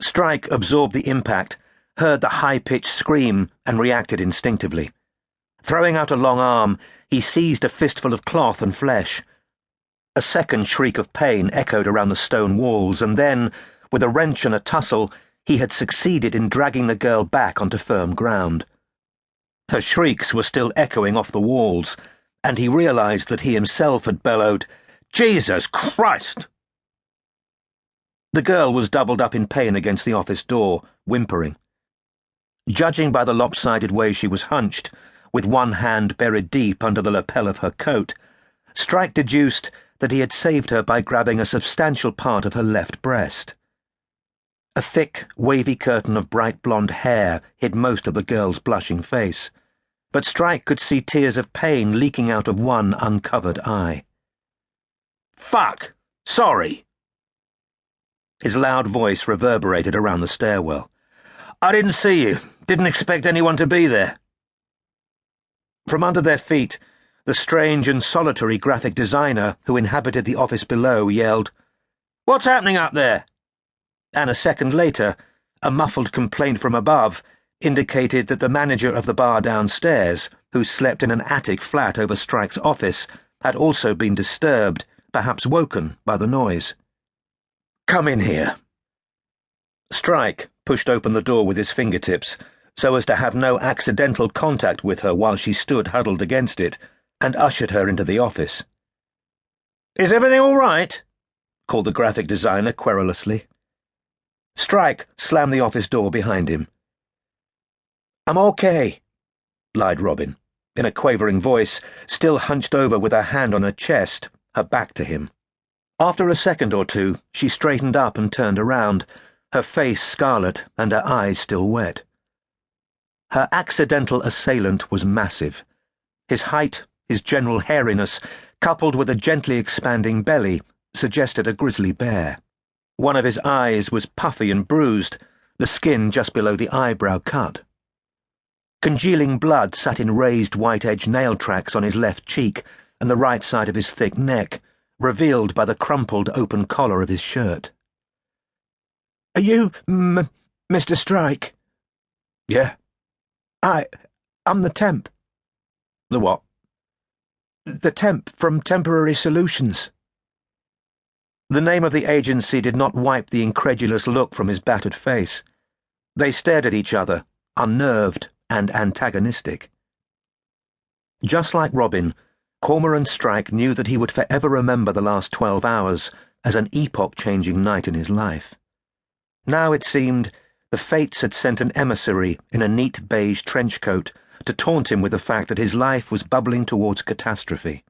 Strike absorbed the impact, heard the high-pitched scream, and reacted instinctively. Throwing out a long arm, he seized a fistful of cloth and flesh. A second shriek of pain echoed around the stone walls, and then, with a wrench and a tussle, he had succeeded in dragging the girl back onto firm ground. Her shrieks were still echoing off the walls, and he realized that he himself had bellowed, "Jesus Christ!" The girl was doubled up in pain against the office door, whimpering. Judging by the lopsided way she was hunched, with one hand buried deep under the lapel of her coat, Strike deduced that he had saved her by grabbing a substantial part of her left breast. A thick, wavy curtain of bright blonde hair hid most of the girl's blushing face, but Strike could see tears of pain leaking out of one uncovered eye. "Fuck! Sorry!" His loud voice reverberated around the stairwell. "I didn't see you. Didn't expect anyone to be there." From under their feet, the strange and solitary graphic designer who inhabited the office below yelled, "What's happening up there?" And a second later, a muffled complaint from above indicated that the manager of the bar downstairs, who slept in an attic flat over Strike's office, had also been disturbed, perhaps woken by the noise. "Come in here." Strike pushed open the door with his fingertips, so as to have no accidental contact with her while she stood huddled against it, and ushered her into the office. "Is everything all right?" called the graphic designer querulously. Strike slammed the office door behind him. "I'm okay," lied Robin, in a quavering voice, still hunched over with her hand on her chest, her back to him. After a second or two, she straightened up and turned around, her face scarlet and her eyes still wet. Her accidental assailant was massive. His height, his general hairiness, coupled with a gently expanding belly, suggested a grizzly bear. One of his eyes was puffy and bruised, the skin just below the eyebrow cut. Congealing blood sat in raised white-edged nail tracks on his left cheek and the right side of his thick neck, revealed by the crumpled open collar of his shirt. "Are you, Mr. Strike?" "Yeah." I'm the temp." "The what?" "The temp from Temporary Solutions." The name of the agency did not wipe the incredulous look from his battered face. They stared at each other, unnerved and antagonistic. Just like Robin, Cormoran Strike knew that he would forever remember the last 12 hours as an epoch-changing night in his life. Now, it seemed, the fates had sent an emissary in a neat beige trench coat to taunt him with the fact that his life was bubbling towards catastrophe.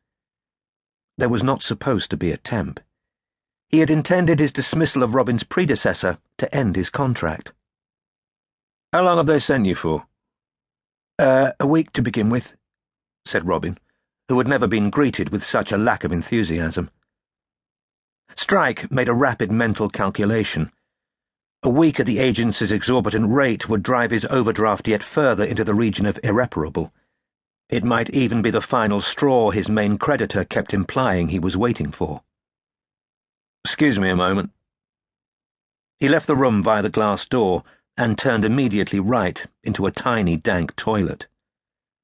There was not supposed to be a temp. He had intended his dismissal of Robin's predecessor to end his contract. "How long have they sent you for?" A week to begin with," said Robin, who had never been greeted with such a lack of enthusiasm. Strike made a rapid mental calculation. A week at the agency's exorbitant rate would drive his overdraft yet further into the region of irreparable. It might even be the final straw his main creditor kept implying he was waiting for. "Excuse me a moment." He left the room via the glass door and turned immediately right into a tiny, dank toilet.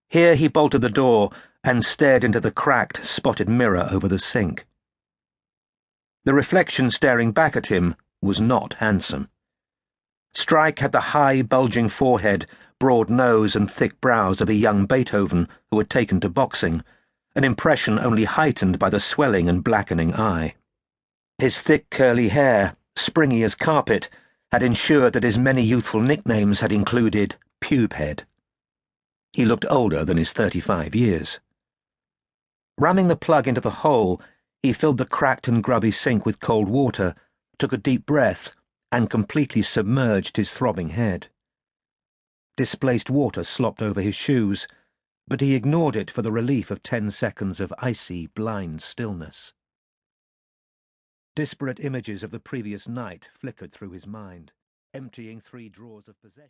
Here he bolted the door and stared into the cracked, spotted mirror over the sink. The reflection staring back at him was not handsome. Strike had the high, bulging forehead, broad nose and thick brows of a young Beethoven who had taken to boxing, an impression only heightened by the swelling and blackening eye. His thick, curly hair, springy as carpet, had ensured that his many youthful nicknames had included Pubehead. He looked older than his 35 years. Ramming the plug into the hole, he filled the cracked and grubby sink with cold water, took a deep breath, and completely submerged his throbbing head. Displaced water slopped over his shoes, but he ignored it for the relief of 10 seconds of icy, blind stillness. Disparate images of the previous night flickered through his mind, emptying 3 drawers of possession.